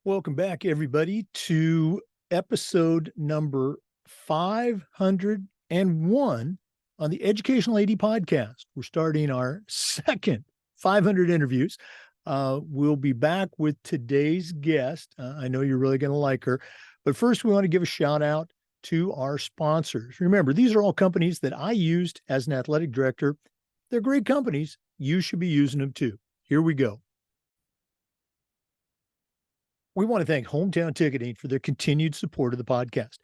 Welcome back, everybody, to episode number 501 on the Educational AD podcast. We're starting our second 500 interviews. We'll be back with today's guest. I know you're really going to like her. But first, we want to give a shout out to our sponsors. Remember, these are all companies that I used as an athletic director. They're great companies. You should be using them too. Here we go. We want to thank Hometown Ticketing for their continued support of the podcast.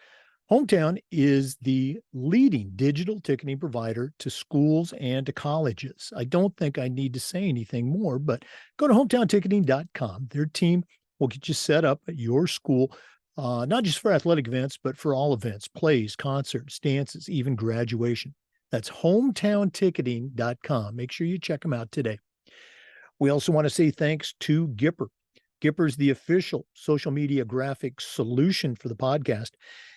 Hometown is the leading digital ticketing provider to schools and to colleges. I don't think I need to say anything more, but go to hometownticketing.com. Their team will get you set up at your school, not just for athletic events, but for all events, plays, concerts, dances, even graduation. That's hometownticketing.com. Make sure you check them out today. We also want to say thanks to Gipper. Gipper's the official social media graphic solution for the podcast.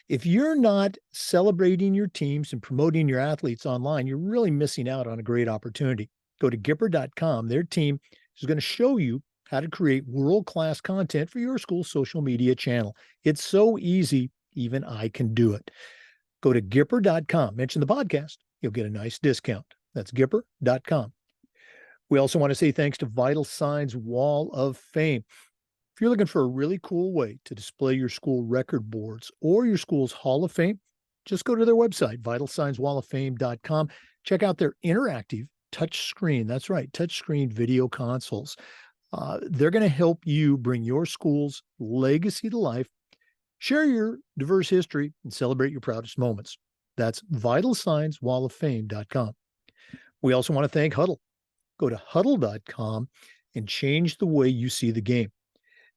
If you're not celebrating your teams and promoting your athletes online, you're really missing out on a great opportunity. Go to Gipper.com. Their team is going to show you how to create world-class content for your school's social media channel. It's so easy, even I can do it. Go to Gipper.com. Mention the podcast. You'll get a nice discount. That's Gipper.com. We also want to say thanks to Vital Signs Wall of Fame. If you're looking for a really cool way to display your school record boards or your school's Hall of Fame, just go to their website, vitalsignswalloffame.com. Check out their interactive touch screen. That's right, touch screen video consoles. They're going to help you bring your school's legacy to life, share your diverse history, and celebrate your proudest moments. That's vitalsignswalloffame.com. We also want to thank Huddle. Go to huddle.com and change the way you see the game.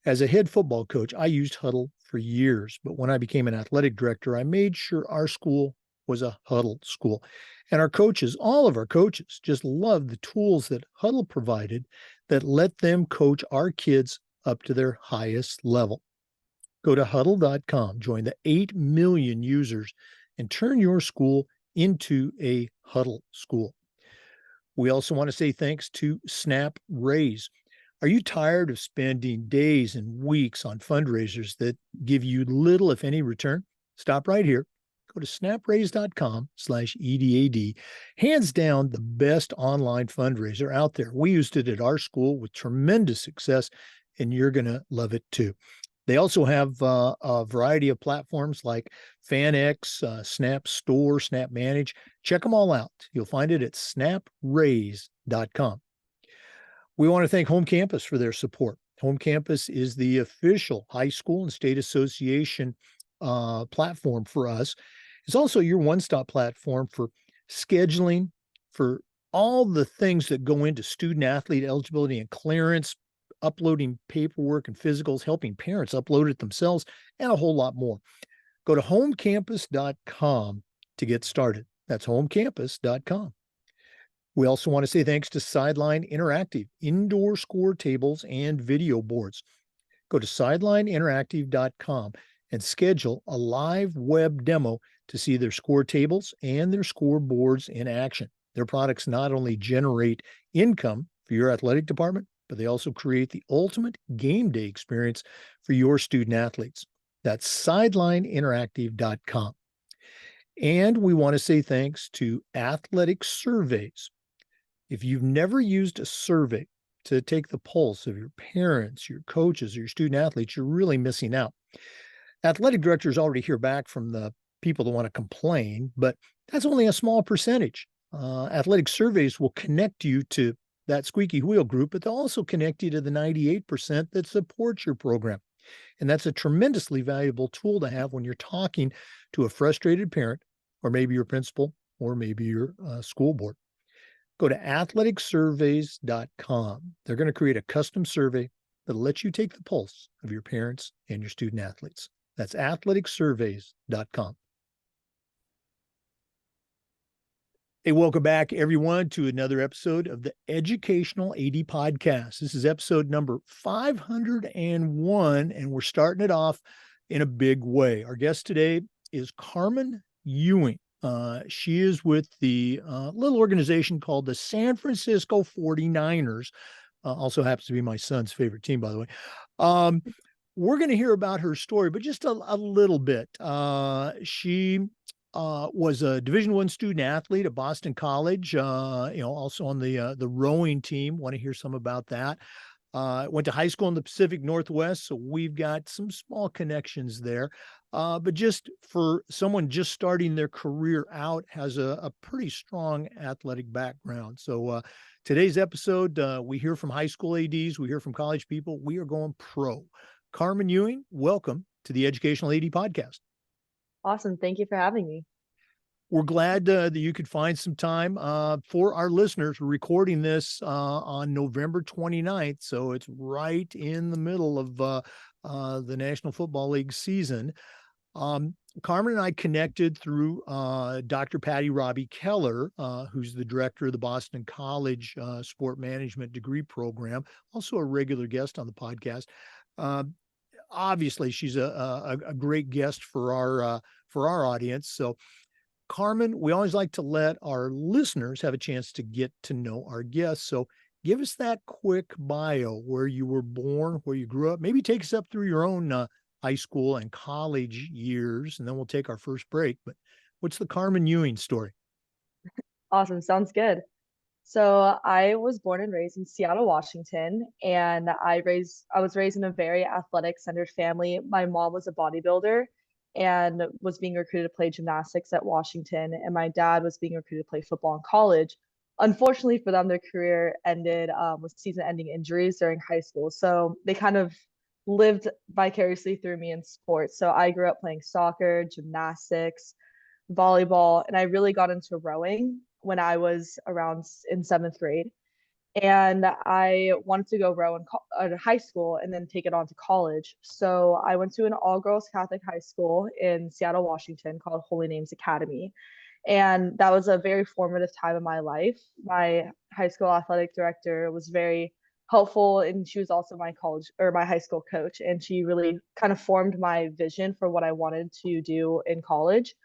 As a head football coach, I used Huddle for years, but when I became an athletic director, I made sure our school was a Huddle school. And our coaches, all of our coaches, just loved the tools that Huddle provided that let them coach our kids up to their highest level. Go to huddle.com, join the 8 million users, and turn your school into a Huddle school. We also want to say thanks to Snap Raise. Are you tired of spending days and weeks on fundraisers that give you little, if any, return? Stop right here. Go to snapraise.com/EDAD. Hands down, the best online fundraiser out there. We used it at our school with tremendous success, and you're going to love it too. They also have a variety of platforms like FanX, Snap Store, Snap Manage. Check them all out. You'll find it at snapraise.com. We want to thank Home Campus for their support. Home Campus is the official high school and state association platform for us. It's also your one-stop platform for scheduling, for all the things that go into student-athlete eligibility and clearance, uploading paperwork and physicals, helping parents upload it themselves, and a whole lot more. Go to homecampus.com to get started. That's homecampus.com. We also want to say thanks to Sideline Interactive, indoor score tables and video boards. Go to sidelineinteractive.com and schedule a live web demo to see their score tables and their score boards in action. Their products not only generate income for your athletic department, but they also create the ultimate game day experience for your student athletes. That's sidelineinteractive.com. And we want to say thanks to Athletic Surveys. If you've never used a survey to take the pulse of your parents, your coaches, or your student athletes, you're really missing out. Athletic directors already hear back from the people that want to complain, but that's only a small percentage. Athletic Surveys will connect you to that squeaky wheel group, but they'll also connect you to the 98% that support your program. And that's a tremendously valuable tool to have when you're talking to a frustrated parent, or maybe your principal, or maybe your school board. Go to athleticsurveys.com. They're going to create a custom survey that'll let you take the pulse of your parents and your student athletes. That's athleticsurveys.com. Hey, welcome back, everyone, to another episode of the Educational AD Podcast. This is episode number 501, and we're starting it off in a big way. Our guest today is Carmen Ewing. She is with the little organization called the San Francisco 49ers. Also happens to be my son's favorite team, by the way. We're going to hear about her story, but just a little bit. She was a Division I student athlete at Boston College. Also on the rowing team. Want to hear some about that? Went to high school in the Pacific Northwest, so we've got some small connections there. But just for someone just starting their career out, has a pretty strong athletic background. So today's episode, we hear from high school ADs, we hear from college people. We are going pro. Carmen Ewing, welcome to the Educational AD Podcast. Awesome. Thank you for having me. We're glad that you could find some time for our listeners. We're recording this on November 29th, so it's right in the middle of the National Football League season. Carmen and I connected through Dr. Patty Robbie Keller, who's the director of the Boston College Sport Management degree program, also a regular guest on the podcast. Obviously, she's a great guest for our audience. So, Carmen, we always like to let our listeners have a chance to get to know our guests. So give us that quick bio, where you were born, where you grew up. Maybe take us up through your own high school and college years, and then we'll take our first break. But what's the Carmen Ewing story? Awesome. Sounds good. So I was born and raised in Seattle, Washington, and I was raised in a very athletic centered family. My mom was a bodybuilder and was being recruited to play gymnastics at Washington, and my dad was being recruited to play football in college. Unfortunately for them, their career ended with season-ending injuries during high school. So they kind of lived vicariously through me in sports. So I grew up playing soccer, gymnastics, volleyball, and I really got into rowing when I was around in seventh grade. And I wanted to go row in high school and then take it on to college. So I went to an all girls Catholic high school in Seattle, Washington called Holy Names Academy. And that was a very formative time in my life. My high school athletic director was very helpful, and she was also my college or my high school coach. And she really kind of formed my vision for what I wanted to do in college.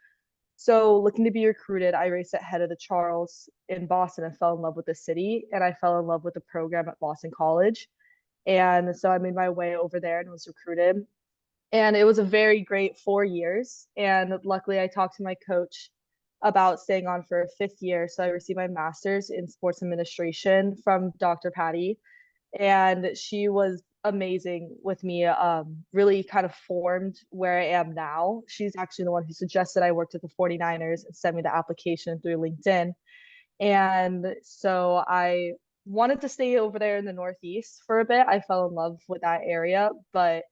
So, looking to be recruited, I raced at head of the Charles in Boston and fell in love with the city. And I fell in love with the program at Boston College. And so I made my way over there and was recruited. And it was a very great 4 years. And luckily, I talked to my coach about staying on for a fifth year. So I received my master's in sports administration from Dr. Patty, and she was amazing with me. Really kind of formed where I am now. She's actually the one who suggested I worked at the 49ers and sent me the application through LinkedIn. And so I wanted to stay over there in the Northeast for a bit. I fell in love with that area, but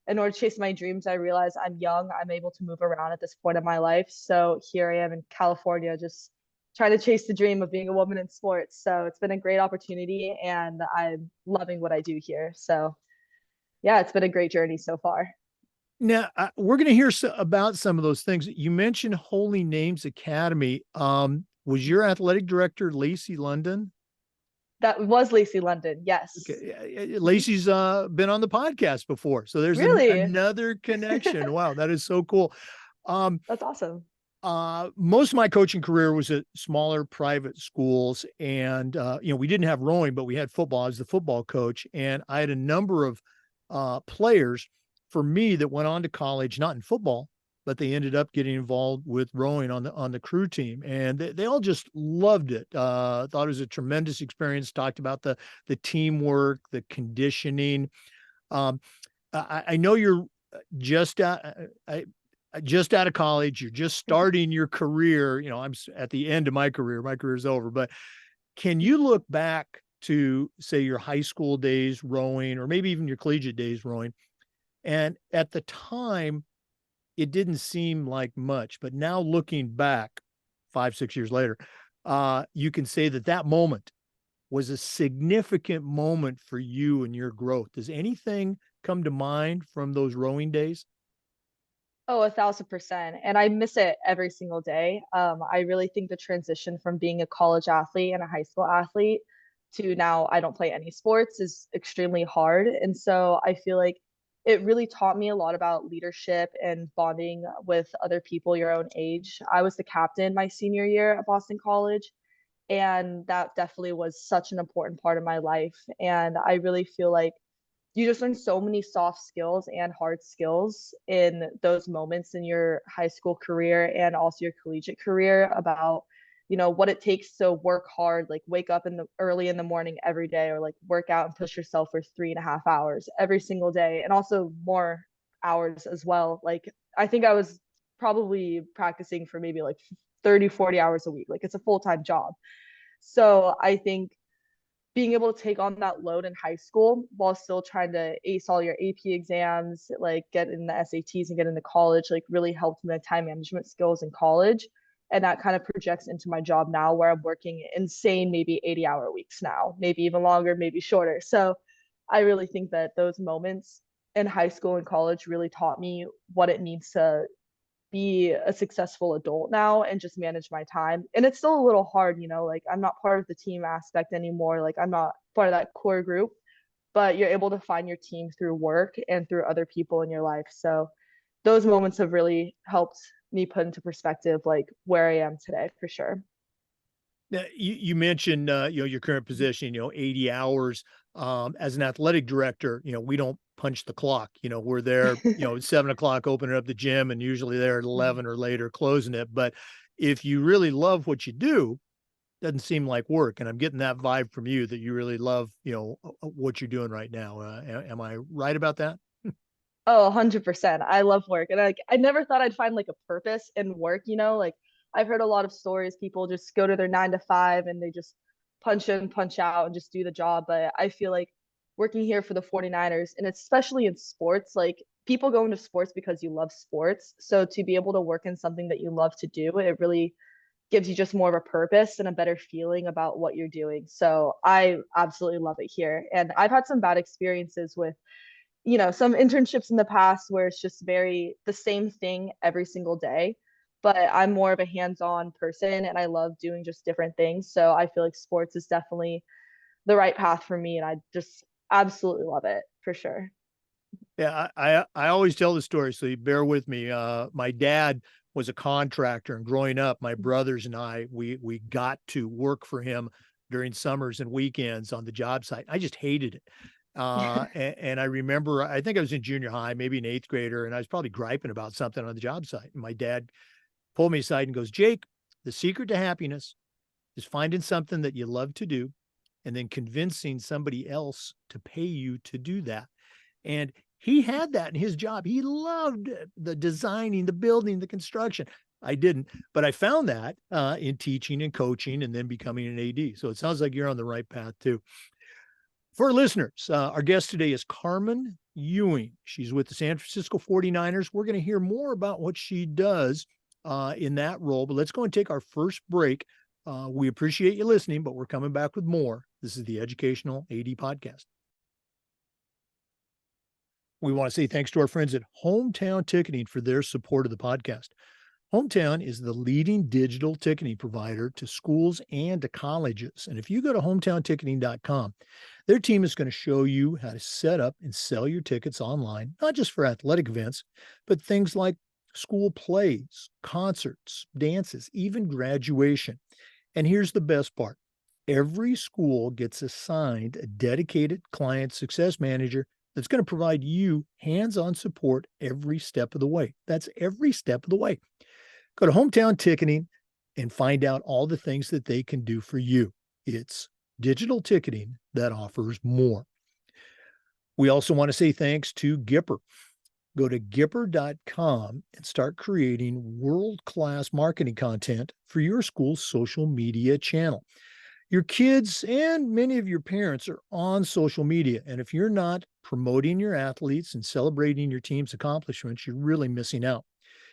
in order to chase my dreams, I realized I'm young. I'm able to move around at this point in my life. So here I am in California, just trying to chase the dream of being a woman in sports. So it's been a great opportunity, and I'm loving what I do here. So yeah, it's been a great journey so far. Now, we're going to hear about some of those things. You mentioned Holy Names Academy. Was your athletic director Lacey London? That was Lacey London. Yes. Okay. Lacey's been on the podcast before, so there's Really? another connection. Wow, that is so cool. That's awesome. Most of my coaching career was at smaller private schools, and we didn't have rowing, but we had football. I was the football coach, and I had a number of players for me that went on to college, not in football, but they ended up getting involved with rowing on the crew team, and they all just loved it. Thought it was a tremendous experience. Talked about the teamwork, the conditioning. I know you're just just out of college. You're just starting your career. I'm at the end of my career. My career's over, but can you look back to, say, your high school days rowing, or maybe even your collegiate days rowing, and at the time it didn't seem like much, but now looking back 5, 6 years later, you can say that moment was a significant moment for you and your growth. Does anything come to mind from those rowing days? Oh, 1,000%. And I miss it every single day. I really think the transition from being a college athlete and a high school athlete to now I don't play any sports is extremely hard. And so I feel like it really taught me a lot about leadership and bonding with other people your own age. I was the captain my senior year at Boston College, and that definitely was such an important part of my life. And I really feel like you just learn so many soft skills and hard skills in those moments in your high school career and also your collegiate career about what it takes to work hard, like wake up in the early in the morning every day, or like work out and push yourself for 3.5 hours every single day, and also more hours as well. Like I think I was probably practicing for maybe like 30-40 hours a week. Like it's a full-time job. So I think being able to take on that load in high school while still trying to ace all your AP exams, like get in the SATs and get into college, like really helped my time management skills in college. And that kind of projects into my job now, where I'm working insane, maybe 80-hour weeks now, maybe even longer, maybe shorter. So I really think that those moments in high school and college really taught me what it means to be a successful adult now and just manage my time. And it's still a little hard, like I'm not part of the team aspect anymore. Like I'm not part of that core group, but you're able to find your team through work and through other people in your life. So those moments have really helped me put into perspective like where I am today for sure. Now, you mentioned, your current position, 80 hours. As an athletic director, we don't punch the clock. We're there, at 7 o'clock, opening up the gym, and usually there at 11 or later, closing it. But if you really love what you do, doesn't seem like work. And I'm getting that vibe from you that you really love, what you're doing right now. Am I right about that? Oh, 100%. I love work. And I never thought I'd find like a purpose in work, like I've heard a lot of stories, people just go to their 9 to 5 and they just punch in, punch out and just do the job. But I feel like working here for the 49ers, and especially in sports, like people go into sports because you love sports. So to be able to work in something that you love to do, it really gives you just more of a purpose and a better feeling about what you're doing. So I absolutely love it here. And I've had some bad experiences with some internships in the past where it's just very the same thing every single day. But I'm more of a hands-on person and I love doing just different things. So I feel like sports is definitely the right path for me. And I just absolutely love it for sure. Yeah, I always tell the story, so you bear with me. My dad was a contractor, and growing up, my brothers and I, we got to work for him during summers and weekends on the job site. I just hated it. And I remember, I think I was in junior high, maybe an eighth grader, and I was probably griping about something on the job site. And my dad pulled me aside and goes, Jake, the secret to happiness is finding something that you love to do and then convincing somebody else to pay you to do that. And he had that in his job. He loved the designing, the building, the construction. I didn't, but I found that in teaching and coaching and then becoming an AD. So it sounds like you're on the right path too. For our listeners, our guest today is Carmen Ewing. She's with the San Francisco 49ers. We're going to hear more about what she does in that role, but let's go and take our first break. We appreciate you listening, but we're coming back with more. This is the Educational AD Podcast. We want to say thanks to our friends at Hometown Ticketing for their support of the podcast. Hometown is the leading digital ticketing provider to schools and to colleges. And if you go to hometownticketing.com, their team is going to show you how to set up and sell your tickets online, not just for athletic events, but things like school plays, concerts, dances, even graduation. And here's the best part. Every school gets assigned a dedicated client success manager that's going to provide you hands-on support every step of the way. That's every step of the way. Go to Hometown Ticketing and find out all the things that they can do for you. It's digital ticketing that offers more. We also want to say thanks to Gipper. Go to Gipper.com and start creating world-class marketing content for your school's social media channel. Your kids and many of your parents are on social media. And if you're not promoting your athletes and celebrating your team's accomplishments, you're really missing out.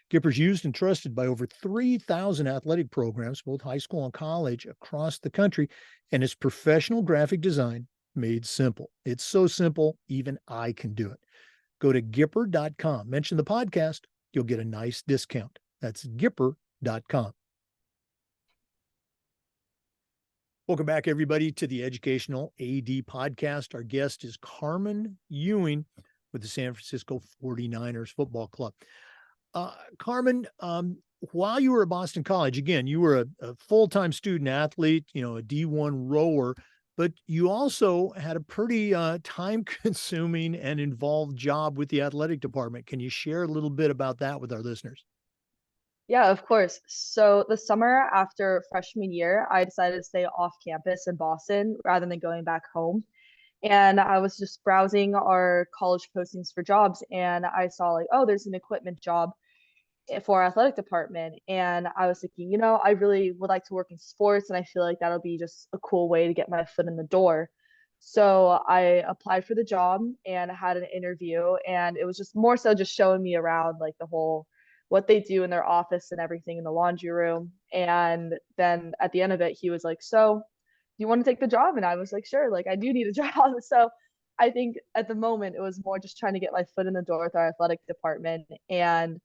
Gipper's used and trusted by over 3,000 athletic programs, both high school and college, across the country, and it's professional graphic design made simple. It's so simple, even I can do it. Go to Gipper.com, mention the podcast, you'll get a nice discount. That's Gipper.com. Welcome back, everybody, to the Educational AD Podcast. Our guest is Carmen Ewing with the San Francisco 49ers Football Club. Carmen, while you were at Boston College, again, you were a full-time student athlete, a D1 rower, but you also had a pretty time consuming and involved job with the athletic department. Can you share a little bit about that with our listeners? Yeah, of course. So the summer after freshman year, I decided to stay off campus in Boston rather than going back home. And I was just browsing our college postings for jobs, and I saw like, oh, there's an equipment job for our athletic department. And I was thinking, I really would like to work in sports, and I feel like that'll be just a cool way to get my foot in the door. So I applied for the job and had an interview, and it was just more so just showing me around like the whole what they do in their office and everything in the laundry room. And then at the end of it, he was like, "So, do you want to take the job?" And I was like, "Sure, like I do need a job." So I think at the moment it was more just trying to get my foot in the door with our athletic department. And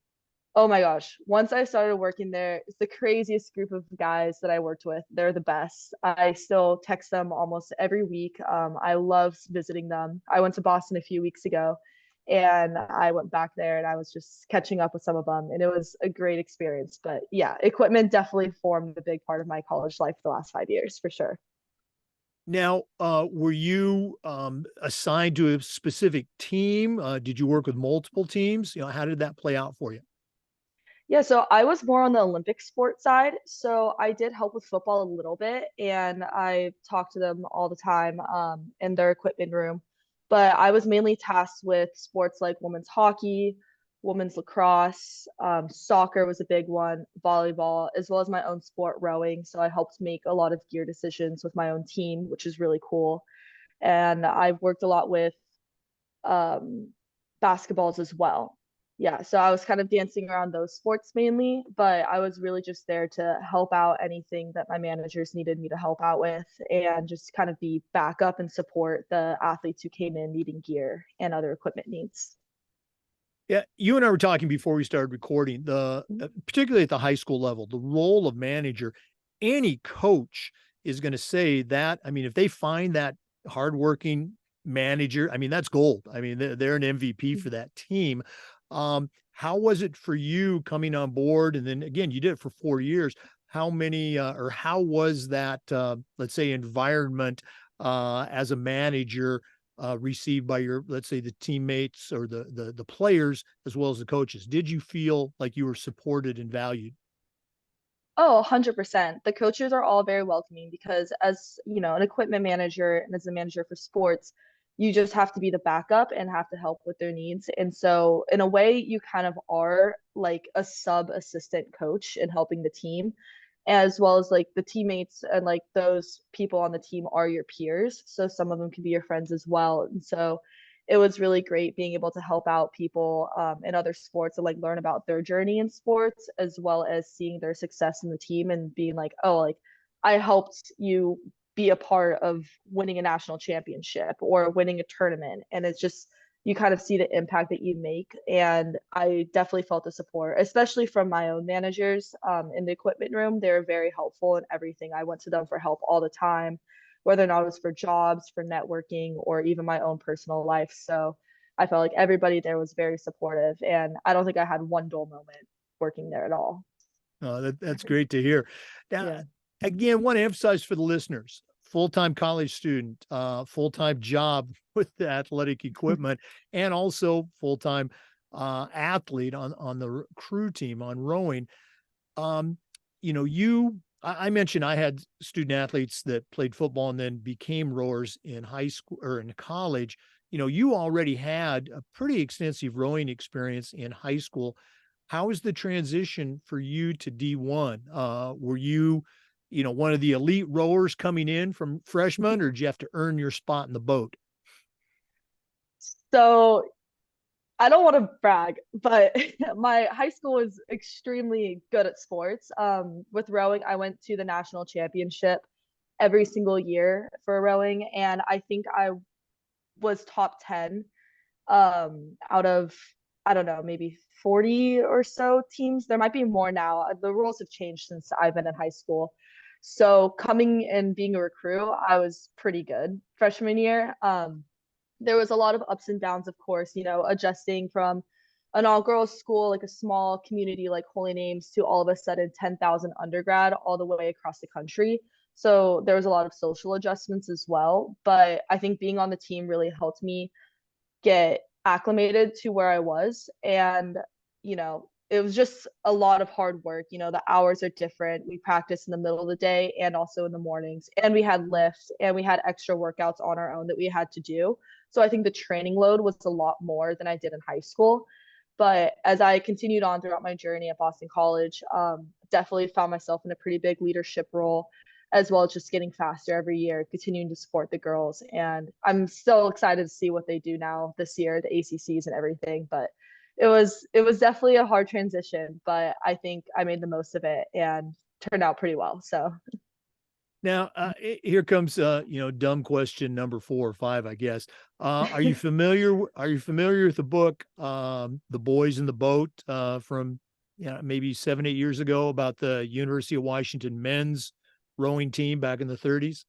oh my gosh, once I started working there, it's the craziest group of guys that I worked with. They're the best. I still text them almost every week. I love visiting them. I went to Boston a few weeks ago, and I went back there and I was just catching up with some of them, and it was a great experience. But yeah, equipment definitely formed a big part of my college life the last 5 years for sure. Now, were you assigned to a specific team? Did you work with multiple teams? How did that play out for you? Yeah, so I was more on the Olympic sport side. So I did help with football a little bit, and I talked to them all the time in their equipment room. But I was mainly tasked with sports like women's hockey, women's lacrosse, soccer was a big one, volleyball, as well as my own sport, rowing. So I helped make a lot of gear decisions with my own team, which is really cool. And I've worked a lot with um, basketballs as well. Yeah, so I was kind of dancing around those sports mainly, but I was really just there to help out anything that my managers needed me to help out with and just kind of be backup and support the athletes who came in needing gear and other equipment needs. Yeah, you and I were talking before we started recording, particularly at the high school level, the role of manager. Any coach is going to say that. I mean, if they find that hardworking manager, I mean, that's gold. I mean, they're an MVP for that team. How was it for you coming on board? And then again, you did it for 4 years. How many, or how was that, let's say, environment as a manager received by your, let's say, the teammates or the players as well as the coaches? Did you feel like you were supported and valued? Oh, 100%. The coaches are all very welcoming because as, an equipment manager and as a manager for sports, you just have to be the backup and have to help with their needs. And so in a way, you kind of are like a sub assistant coach in helping the team, as well as like the teammates and like those people on the team are your peers. So some of them can be your friends as well. And so it was really great being able to help out people in other sports and like learn about their journey in sports as well as seeing their success in the team and being like, oh, like I helped you be a part of winning a national championship or winning a tournament. And it's just you kind of see the impact that you make. And I definitely felt the support, especially from my own managers in the equipment room. They're very helpful in everything. I went to them for help all the time, whether or not it was for jobs, for networking, or even my own personal life. So I felt like everybody there was very supportive. And I don't think I had one dull moment working there at all. That's great to hear. Now, Yeah. again, want to emphasize for the listeners, full-time college student, full-time job with the athletic equipment, and also full-time athlete on the crew team on rowing. Um, I mentioned I had student athletes that played football and then became rowers in high school or in college. You already had a pretty extensive rowing experience in high school. How was the transition for you to D1? Were you, one of the elite rowers coming in from freshman, or did you have to earn your spot in the boat? So I don't want to brag, but my high school was extremely good at sports. With rowing, I went to the national championship every single year for rowing, and I think I was top 10 out of I don't know, maybe 40 or so teams. There might be more now. The rules have changed since I've been in high school. So coming and being a recruit, I was pretty good freshman year. There was a lot of ups and downs, of course, adjusting from an all girls school, like a small community like Holy Names, to all of a sudden 10,000 undergrad all the way across the country. So there was a lot of social adjustments as well. But I think being on the team really helped me get acclimated to where I was. And, it was just a lot of hard work. The hours are different. We practice in the middle of the day and also in the mornings. And we had lifts and we had extra workouts on our own that we had to do. So I think the training load was a lot more than I did in high school. But as I continued on throughout my journey at Boston College, definitely found myself in a pretty big leadership role, as well as just getting faster every year, continuing to support the girls. And I'm still excited to see what they do now this year, the ACCs and everything. But it was definitely a hard transition, but I think I made the most of it and turned out pretty well. So Now, here comes dumb question number 4 or 5, I guess. Are you familiar? Are you familiar with the book, "The Boys in the Boat," from maybe 7, 8 years ago about the University of Washington men's rowing team back in the 30s?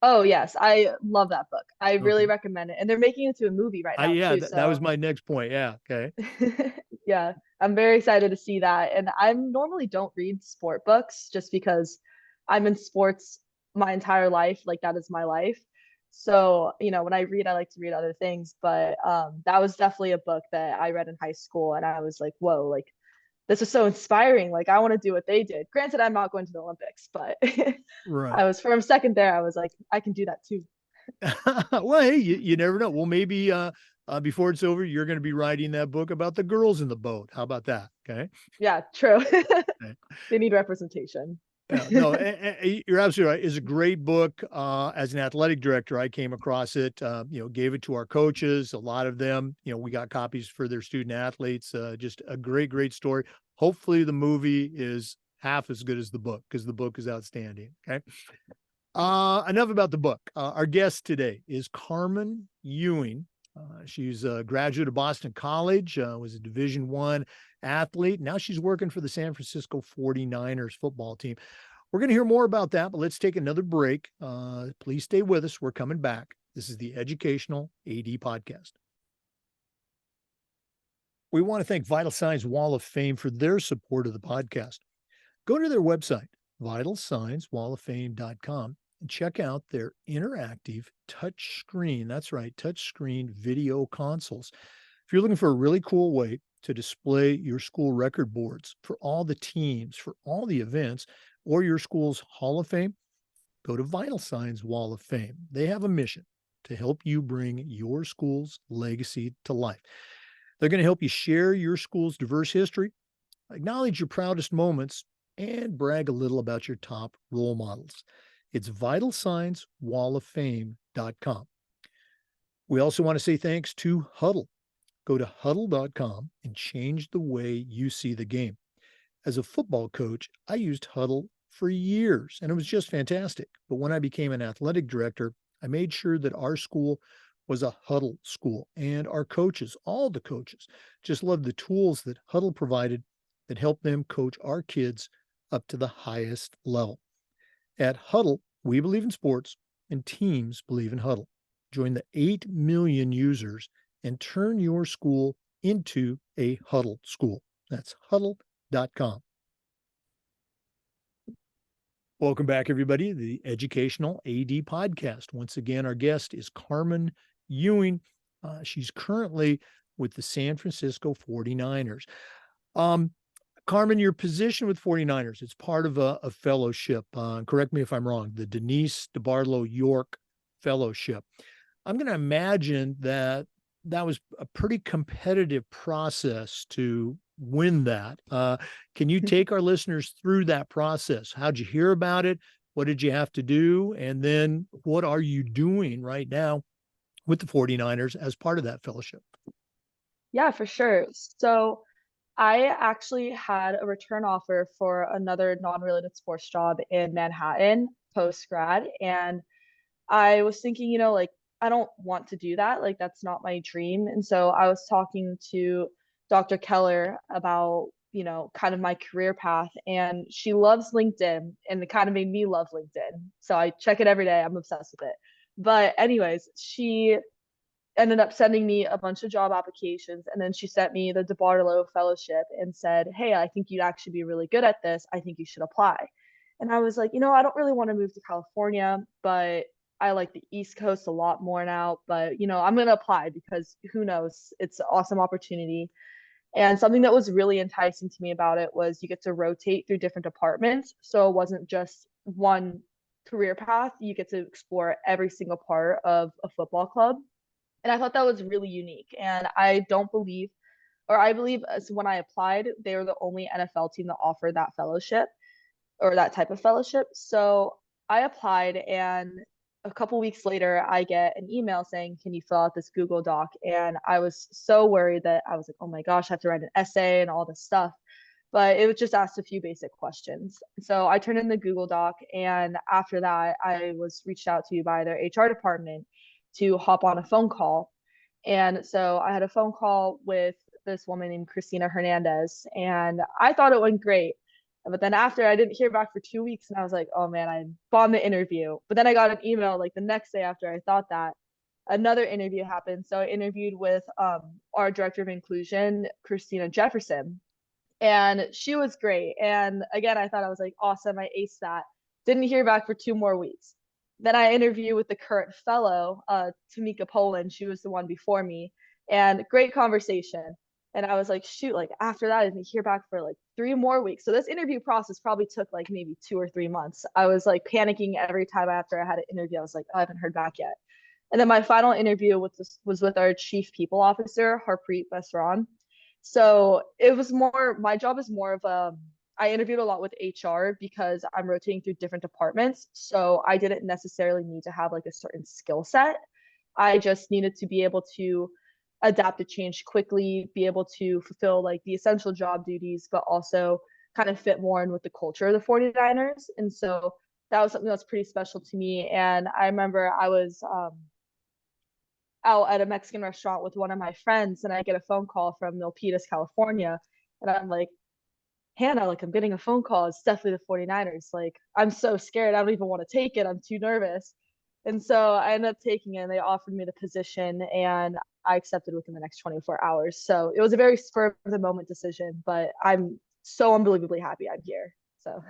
oh yes, I love that book. I really Okay. recommend it. And they're making it to a movie right now Yeah, too. that was So my next point. Yeah. Okay. yeah, I'm very excited to see that. And I normally don't read sport books just because I'm in sports my entire life. Like that is my life. So, when I read, I like to read other things. But that was definitely a book that I read in high school. And I was like, whoa, like this is so inspiring. Like I want to do what they did. Granted, I'm not going to the Olympics, but Right. I was for a second there, I was like, I can do that too. Well, hey, you never know. Well, maybe before it's over, you're going to be writing that book about the girls in the boat. How about that? Okay. Yeah, true. Okay. They need representation. Yeah, no, you're absolutely right. It's a great book. As an athletic director, I came across it. Gave it to our coaches. A lot of them, we got copies for their student athletes. Just a great, great story. Hopefully, the movie is half as good as the book because the book is outstanding. Okay. Enough about the book. Our guest today is Carmen Ewing. She's a graduate of Boston College, was a Division I athlete. Now she's working for the San Francisco 49ers football team. We're going to hear more about that, but let's take another break. Please stay with us. We're coming back. This is the Educational AD Podcast. We want to thank Vital Signs Wall of Fame for their support of the podcast. Go to their website, vitalsignswalloffame.com, and check out their interactive touch screen. That's right, touch screen video consoles. If you're looking for a really cool way to display your school record boards for all the teams, for all the events, or your school's Hall of Fame, go to Vital Signs Wall of Fame. They have a mission to help you bring your school's legacy to life. They're going to help you share your school's diverse history, acknowledge your proudest moments, and brag a little about your top role models. It's vitalsignswalloffame.com. We also want to say thanks to Huddle. Go to huddle.com and change the way you see the game. As a football coach, I used Huddle for years and it was just fantastic. But when I became an athletic director, I made sure that our school was a Huddle school and our coaches, all the coaches, just loved the tools that Huddle provided that helped them coach our kids up to the highest level. At Huddle, we believe in sports and teams believe in Huddle. Join the 8 million users and turn your school into a Huddle school. That's huddle.com. Welcome back, everybody, to the Educational AD Podcast. Once again, our guest is Carmen Ewing. She's currently with the San Francisco 49ers. Carmen, your position with 49ers, it's part of a fellowship. Correct me if I'm wrong, the Denise DeBartolo York Fellowship. I'm going to imagine that that was a pretty competitive process to win that. Can you take our listeners through that process? How'd you hear about it? What did you have to do? And then what are you doing right now with the 49ers as part of that fellowship? Yeah, for sure. So I actually had a return offer for another non-related sports job in Manhattan post grad. And I was thinking, like, I don't want to do that. Like, that's not my dream. And so I was talking to Dr. Keller about, kind of my career path. And she loves LinkedIn and it kind of made me love LinkedIn. So I check it every day. I'm obsessed with it. But, anyways, she ended up sending me a bunch of job applications. And then she sent me the DeBartolo Fellowship and said, hey, I think you'd actually be really good at this. I think you should apply. And I was like, I don't really want to move to California, but I like the East Coast a lot more now. But, I'm going to apply because who knows? It's an awesome opportunity. And something that was really enticing to me about it was you get to rotate through different departments. So it wasn't just one career path, you get to explore every single part of a football club. And I thought that was really unique. And I don't believe, or I believe when I applied, they were the only NFL team that offered that fellowship or that type of fellowship. So I applied, and a couple weeks later, I get an email saying, "Can you fill out this Google Doc?" And I was so worried that I was like, "Oh my gosh, I have to write an essay and all this stuff." But it was just asked a few basic questions. So I turned in the Google Doc, and after that, I was reached out to by their HR department to hop on a phone call. And so I had a phone call with this woman named Christina Hernandez, and I thought it went great. But then after, I didn't hear back for 2 weeks, and I was like, oh man, I bombed the interview. But then I got an email like the next day after I thought that another interview happened. So I interviewed with our director of inclusion, Christina Jefferson, and she was great. And again, I thought I was like, awesome, I aced that. Didn't hear back for 2 more weeks. Then I interviewed with the current fellow, Tamika Poland. She was the one before me, and great conversation. And I was like, shoot, like after that, I didn't hear back for like 3 more weeks. So this interview process probably took like maybe 2 or 3 months. I was like panicking every time after I had an interview. I was like, oh, I haven't heard back yet. And then my final interview was with our chief people officer, Harpreet Basran. So it was more, my job is more of I interviewed a lot with HR because I'm rotating through different departments. So I didn't necessarily need to have like a certain skill set. I just needed to be able to adapt to change quickly, be able to fulfill like the essential job duties, but also kind of fit more in with the culture of the 49ers. And so that was something that was pretty special to me. And I remember I was out at a Mexican restaurant with one of my friends, and I get a phone call from Milpitas, California. And I'm like, Hannah, like I'm getting a phone call. It's definitely the 49ers. Like, I'm so scared. I don't even want to take it. I'm too nervous. And so I ended up taking it, and they offered me the position, and I accepted within the next 24 hours. So it was a very spur of the moment decision, but I'm so unbelievably happy I'm here. So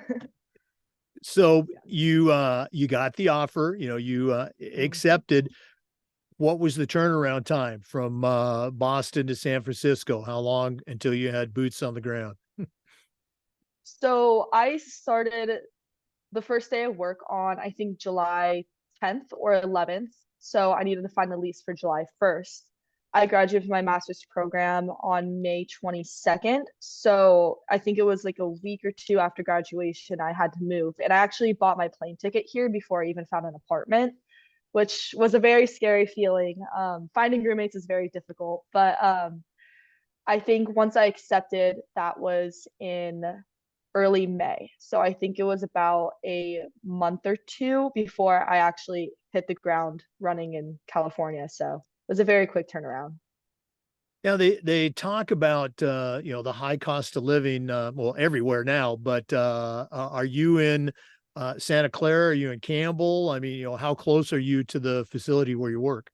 So you got the offer, you accepted. What was the turnaround time from Boston to San Francisco? How long until you had boots on the ground? so I started the first day of work on, I think, July 10th or 11th. So I needed to find the lease for July 1st. I graduated from my master's program on May 22nd. So I think it was like a week or two after graduation, I had to move. And I actually bought my plane ticket here before I even found an apartment, which was a very scary feeling. Finding roommates is very difficult. But I think once I accepted, that was in early May. So I think it was about a month or two before I actually hit the ground running in California. So it was a very quick turnaround. Now they talk about the high cost of living well everywhere now, but are you in Santa Clara? Are you in Campbell? I mean, how close are you to the facility where you work?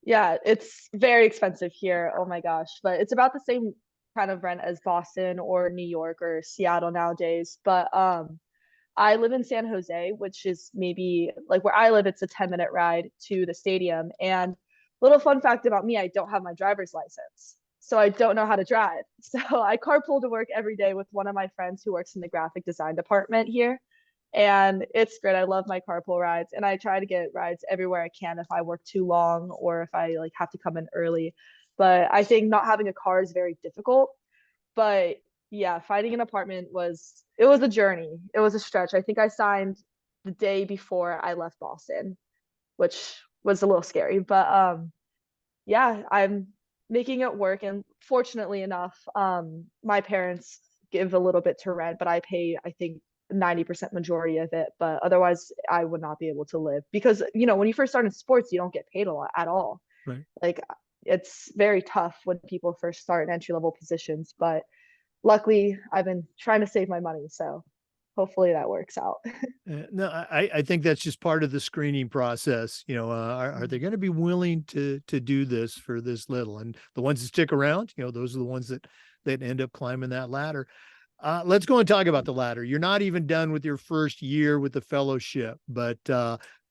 Yeah, it's very expensive here. Oh my gosh. But it's about the same kind of rent as Boston or New York or Seattle nowadays. But I live in San Jose, which is maybe like where I live, it's a 10-minute ride to the stadium. And little fun fact about me, I don't have my driver's license. So I don't know how to drive. So I carpool to work every day with one of my friends who works in the graphic design department here. And it's great. I love my carpool rides, and I try to get rides everywhere I can if I work too long or if I like have to come in early. But I think not having a car is very difficult. But yeah, finding an apartment was a journey. It was a stretch. I think I signed the day before I left Boston, which was a little scary. But yeah, I'm making it work. And fortunately enough, my parents give a little bit to rent, but I pay, I think, 90% majority of it. But otherwise, I would not be able to live because, when you first start in sports, you don't get paid a lot at all. Right. Like, it's very tough when people first start in entry level positions. But luckily, I've been trying to save my money. So hopefully that works out. No, I think that's just part of the screening process. Are they going to be willing to do this for this little? And the ones that stick around, those are the ones that end up climbing that ladder. Let's go and talk about the latter. You're not even done with your first year with the fellowship, but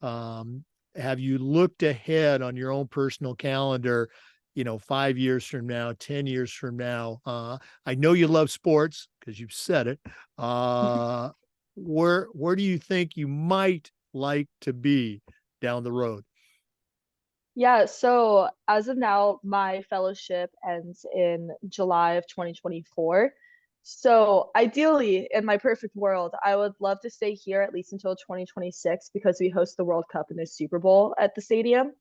um, have you looked ahead on your own personal calendar, 5 years from now, 10 years from now? I know you love sports because you've said it. Uh, where do you think you might like to be down the road? Yeah, so as of now, my fellowship ends in July of 2024. So ideally, in my perfect world, I would love to stay here at least until 2026 because we host the World Cup and the Super Bowl at the stadium.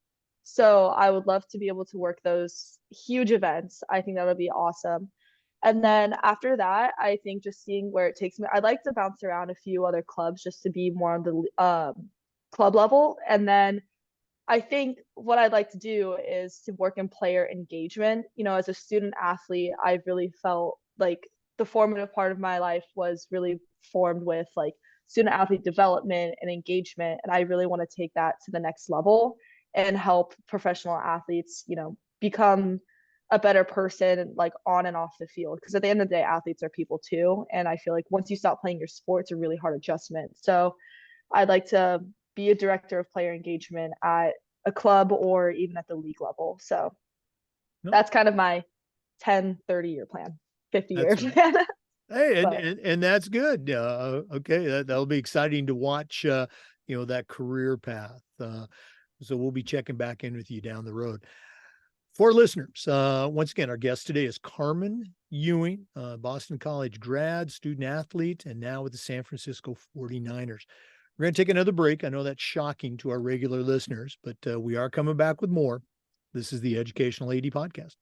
So I would love to be able to work those huge events. I think that would be awesome. And then after that, I think just seeing where it takes me. I'd like to bounce around a few other clubs just to be more on the club level. And then I think what I'd like to do is to work in player engagement. As a student athlete, I've really felt like the formative part of my life was really formed with like student athlete development and engagement. And I really want to take that to the next level and help professional athletes, become a better person like on and off the field. Because at the end of the day, athletes are people too. And I feel like once you stop playing your sport, it's a really hard adjustment. So I'd like to be a director of player engagement at a club or even at the league level. So No, that's kind of my 10, 30-year plan, 50-year that's plan. Hey, and But and that's good. Okay, that'll be exciting to watch. That career path. So we'll be checking back in with you down the road. For listeners, once again, our guest today is Carmen Ewing, Boston College grad, student athlete, and now with the San Francisco 49ers. We're going to take another break. I know that's shocking to our regular listeners, but we are coming back with more. This is the Educational AD Podcast.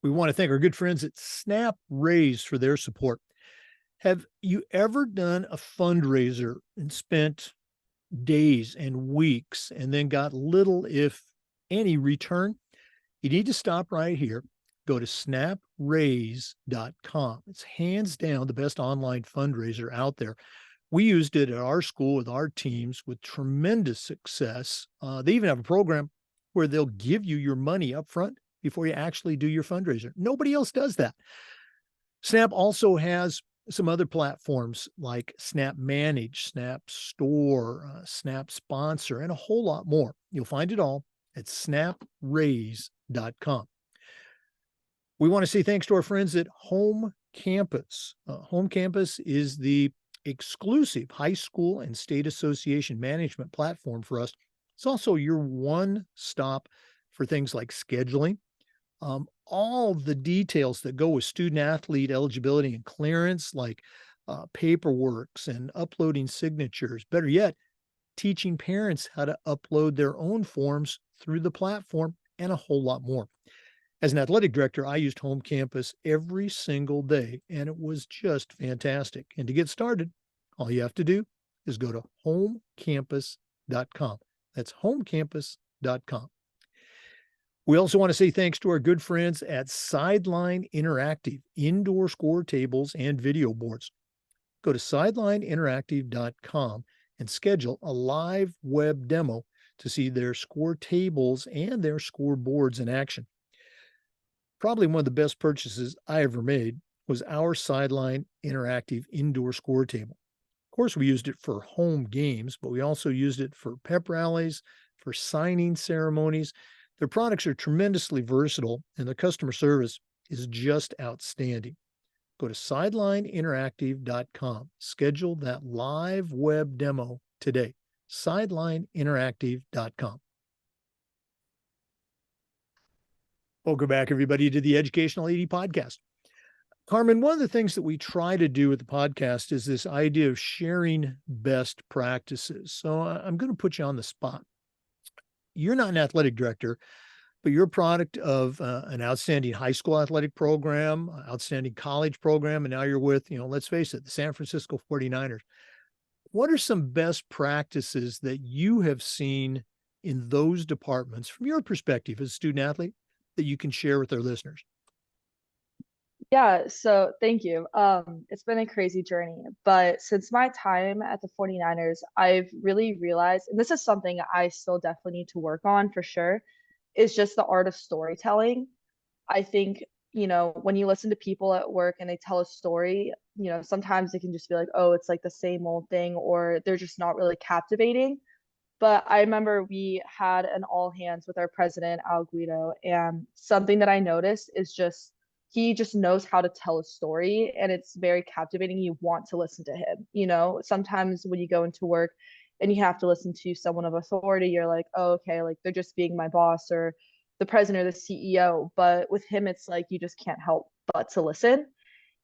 We want to thank our good friends at Snap Raise for their support. Have you ever done a fundraiser and spent days and weeks and then got little, if any, return? You need to stop right here. Go to snapraise.com. It's hands down the best online fundraiser out there. We used it at our school with our teams with tremendous success. They even have a program where they'll give you your money up front before you actually do your fundraiser. Nobody else does that. Snap also has some other platforms like Snap Manage, Snap Store, Snap Sponsor, and a whole lot more. You'll find it all at snapraise.com. We want to say thanks to our friends at Home Campus. Home Campus is the exclusive high school and state association management platform for us. It's also your one stop for things like scheduling, all the details that go with student athlete eligibility and clearance, like paperworks and uploading signatures. Better yet, teaching parents how to upload their own forms through the platform, and a whole lot more. As an athletic director, I used Home Campus every single day, and it was just fantastic. And to get started, all you have to do is go to homecampus.com. That's homecampus.com. We also want to say thanks to our good friends at Sideline Interactive, indoor score tables and video boards. Go to sidelineinteractive.com and schedule a live web demo to see their score tables and their score boards in action. Probably one of the best purchases I ever made was our Sideline Interactive indoor score table. Of course, we used it for home games, but we also used it for pep rallies, for signing ceremonies. Their products are tremendously versatile, and their customer service is just outstanding. Go to sidelineinteractive.com. Schedule that live web demo today. Sidelineinteractive.com. Welcome back, everybody, to the Educational AD Podcast. Carmen, one of the things that we try to do with the podcast is this idea of sharing best practices. So I'm going to put you on the spot. You're not an athletic director, but you're a product of an outstanding high school athletic program, outstanding college program, and now you're with, let's face it, the San Francisco 49ers. What are some best practices that you have seen in those departments from your perspective as a student athlete that you can share with our listeners? yeah, so thank you. It's been a crazy journey, but since my time at the 49ers, I've really realized, and this is something I still definitely need to work on for sure, is just the art of storytelling. I think when you listen to people at work and they tell a story, sometimes it can just be like, oh, it's like the same old thing, or they're just not really captivating. But I remember we had an all hands with our president, Al Guido, and something that I noticed is just he just knows how to tell a story and it's very captivating. You want to listen to him. Sometimes when you go into work and you have to listen to someone of authority, you're like, oh, okay, like they're just being my boss or the president or the CEO. But with him, it's like you just can't help but to listen.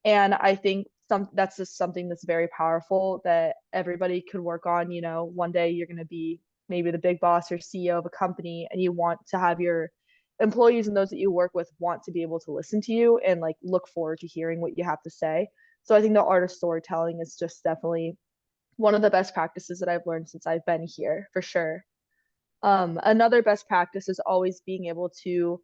And I think that's just something that's very powerful that everybody could work on. One day you're going to be maybe the big boss or CEO of a company, and you want to have your employees and those that you work with want to be able to listen to you and like look forward to hearing what you have to say. So I think the art of storytelling is just definitely one of the best practices that I've learned since I've been here, for sure. Another best practice is always being able to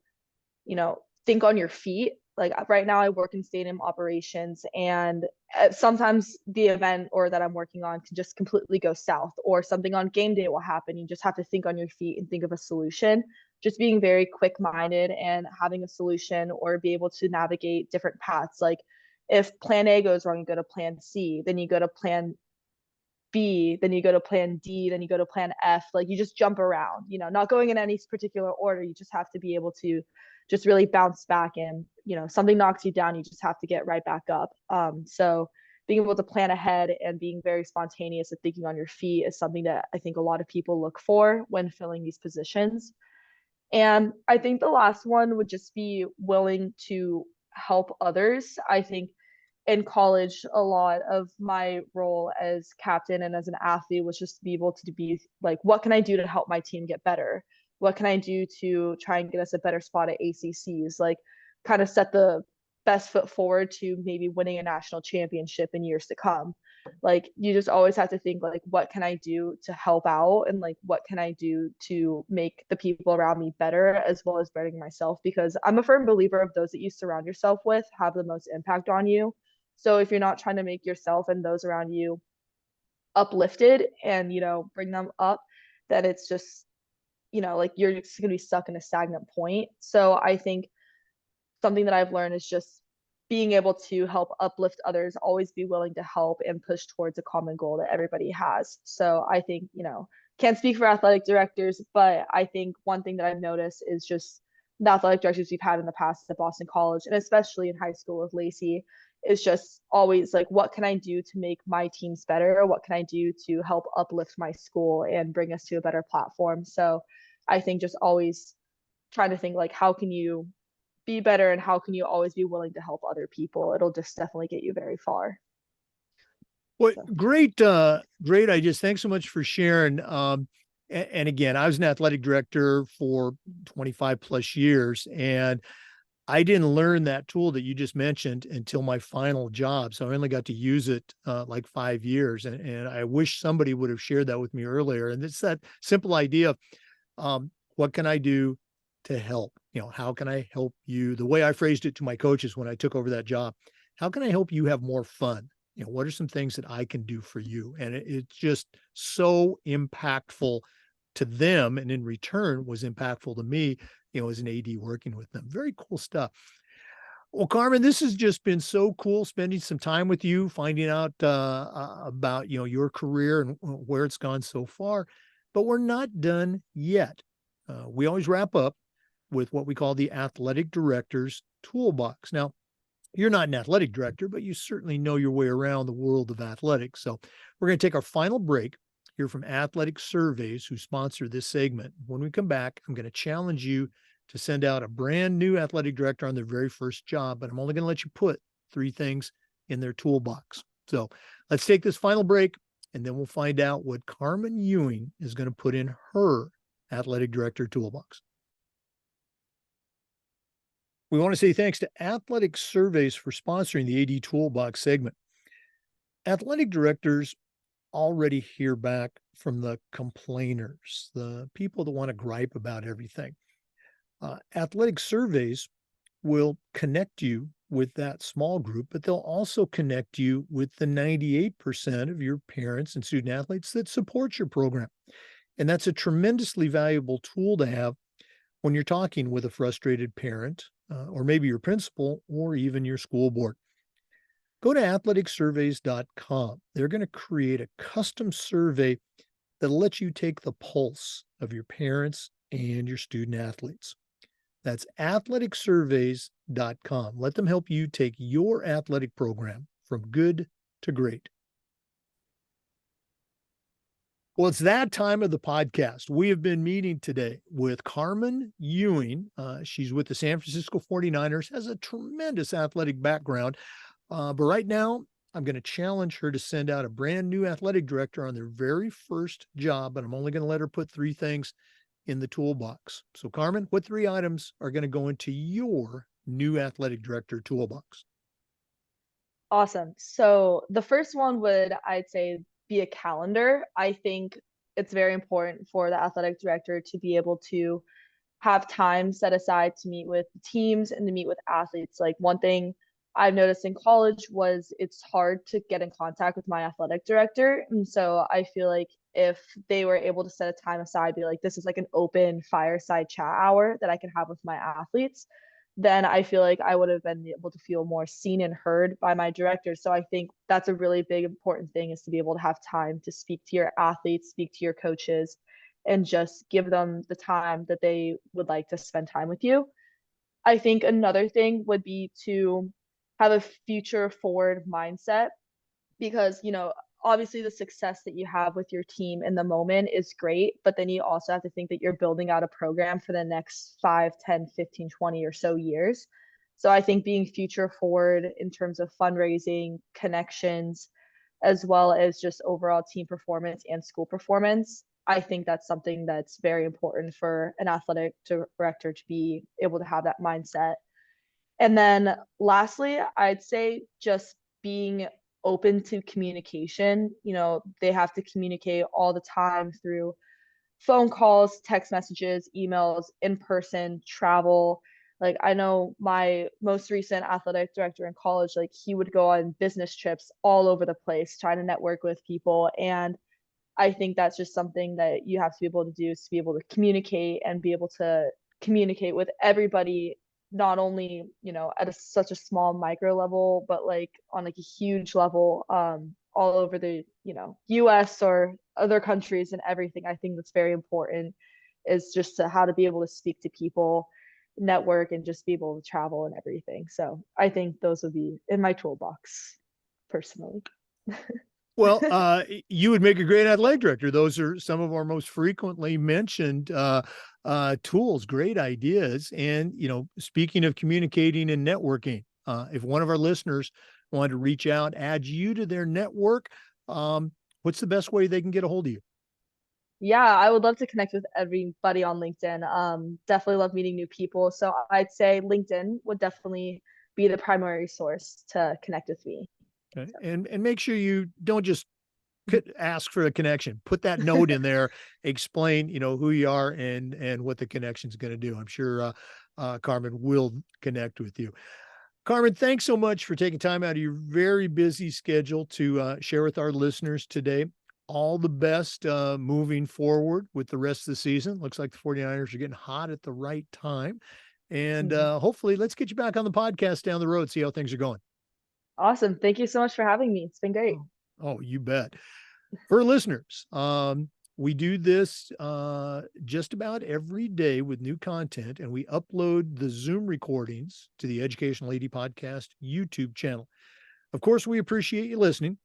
think on your feet. Like right now, I work in stadium operations, and sometimes the event or that I'm working on can just completely go south, or something on game day will happen. You just have to think on your feet and think of a solution. Just being very quick minded and having a solution or be able to navigate different paths. Like if plan A goes wrong, you go to plan C, then you go to plan B, then you go to plan D, then you go to plan F. Like you just jump around, not going in any particular order. You just have to be able to just really bounce back, and something knocks you down, you just have to get right back up. So being able to plan ahead and being very spontaneous and thinking on your feet is something that I think a lot of people look for when filling these positions. And I think the last one would just be willing to help others. I think in college, a lot of my role as captain and as an athlete was just to be able to be like, what can I do to help my team get better? What can I do to try and get us a better spot at ACCs? Like, kind of set the best foot forward to maybe winning a national championship in years to come. Like, you just always have to think, like, what can I do to help out? And like, what can I do to make the people around me better as well as bettering myself? Because I'm a firm believer of those that you surround yourself with have the most impact on you. So if you're not trying to make yourself and those around you uplifted and, bring them up, then it's just, like you're just going to be stuck in a stagnant point. So I think something that I've learned is just being able to help uplift others, always be willing to help and push towards a common goal that everybody has. So I think, can't speak for athletic directors, but I think one thing that I've noticed is just the athletic directors we've had in the past at Boston College, and especially in high school with Lacey, is just always like, what can I do to make my teams better? What can I do to help uplift my school and bring us to a better platform? So I think just always trying to think like, how can you be better and how can you always be willing to help other people? It'll just definitely get you very far. Well, So. great ideas. Thanks so much for sharing. And again, I was an athletic director for 25 plus years, and I didn't learn that tool that you just mentioned until my final job. So I only got to use it like 5 years. And I wish somebody would have shared that with me earlier. And it's that simple idea of what can I do to help? How can I help you? The way I phrased it to my coaches when I took over that job, how can I help you have more fun? What are some things that I can do for you? And it's just so impactful to them. And in return was impactful to me, as an AD working with them. Very cool stuff. Well, Carmen, this has just been so cool spending some time with you, finding out about, your career and where it's gone so far. But we're not done yet. We always wrap up with what we call the athletic director's toolbox. Now, you're not an athletic director, but you certainly know your way around the world of athletics. So we're going to take our final break, hear from Athletic Surveys, who sponsor this segment. When we come back, I'm going to challenge you to send out a brand new athletic director on their very first job, but I'm only going to let you put 3 things in their toolbox. So let's take this final break, and then we'll find out what Carmen Ewing is going to put in her athletic director toolbox. We want to say thanks to Athletic Surveys for sponsoring the AD Toolbox segment. Athletic directors already hear back from the complainers, the people that want to gripe about everything. Athletic Surveys will connect you with that small group, but they'll also connect you with the 98% of your parents and student athletes that support your program. And that's a tremendously valuable tool to have when you're talking with a frustrated parent, or maybe your principal, or even your school board. Go to athleticsurveys.com. They're going to create a custom survey that'll let you take the pulse of your parents and your student athletes. That's athleticsurveys.com. Let them help you take your athletic program from good to great. Well, it's that time of the podcast. We have been meeting today with Carmen Ewing. She's with the San Francisco 49ers, has a tremendous athletic background. But right now, I'm going to challenge her to send out a brand new athletic director on their very first job. And I'm only going to let her put 3 things in the toolbox. So, Carmen, what 3 items are going to go into your new athletic director toolbox? Awesome. So the first one would, I'd say, be a calendar. I think it's very important for the athletic director to be able to have time set aside to meet with teams and to meet with athletes. Like one thing I've noticed in college was it's hard to get in contact with my athletic director. And so I feel like if they were able to set a time aside, be like, this is like an open fireside chat hour that I can have with my athletes, then I feel like I would have been able to feel more seen and heard by my director. So I think that's a really big important thing, is to be able to have time to speak to your athletes, speak to your coaches, and just give them the time that they would like to spend time with you. I think another thing would be to have a future forward mindset, because, obviously the success that you have with your team in the moment is great, but then you also have to think that you're building out a program for the next 5, 10, 15, 20 or so years. So I think being future forward in terms of fundraising, connections, as well as just overall team performance and school performance, I think that's something that's very important for an athletic director to be able to have that mindset. And then lastly, I'd say just being open to communication. They have to communicate all the time through phone calls, text messages, emails, in person, travel. Like I know my most recent athletic director in college, like he would go on business trips all over the place trying to network with people. And I think that's just something that you have to be able to do, is to be able to communicate and be able to communicate with everybody, not only, at such a small micro level, but like on like a huge level, all over the, US or other countries and everything. I think that's very important, is just to how to be able to speak to people, network, and just be able to travel and everything. So I think those would be in my toolbox personally. Well, you would make a great athletic director. Those are some of our most frequently mentioned tools, great ideas. And, speaking of communicating and networking, if one of our listeners wanted to reach out, add you to their network, what's the best way they can get a hold of you? Yeah, I would love to connect with everybody on LinkedIn. Definitely love meeting new people. So I'd say LinkedIn would definitely be the primary source to connect with me. Okay. And make sure you don't just ask for a connection. Put that note in there, explain, who you are and what the connection is going to do. I'm sure Carmen will connect with you. Carmen, thanks so much for taking time out of your very busy schedule to share with our listeners today. All the best moving forward with the rest of the season. Looks like the 49ers are getting hot at the right time. And Mhm. hopefully, let's get you back on the podcast down the road, see how things are going. Awesome. Thank you so much for having me. It's been great. Oh, you bet. For listeners, we do this just about every day with new content, and we upload the Zoom recordings to the Educational AD Podcast YouTube channel. Of course, we appreciate you listening.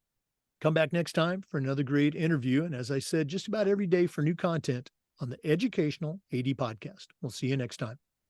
Come back next time for another great interview. And as I said, just about every day for new content on the Educational AD Podcast. We'll see you next time.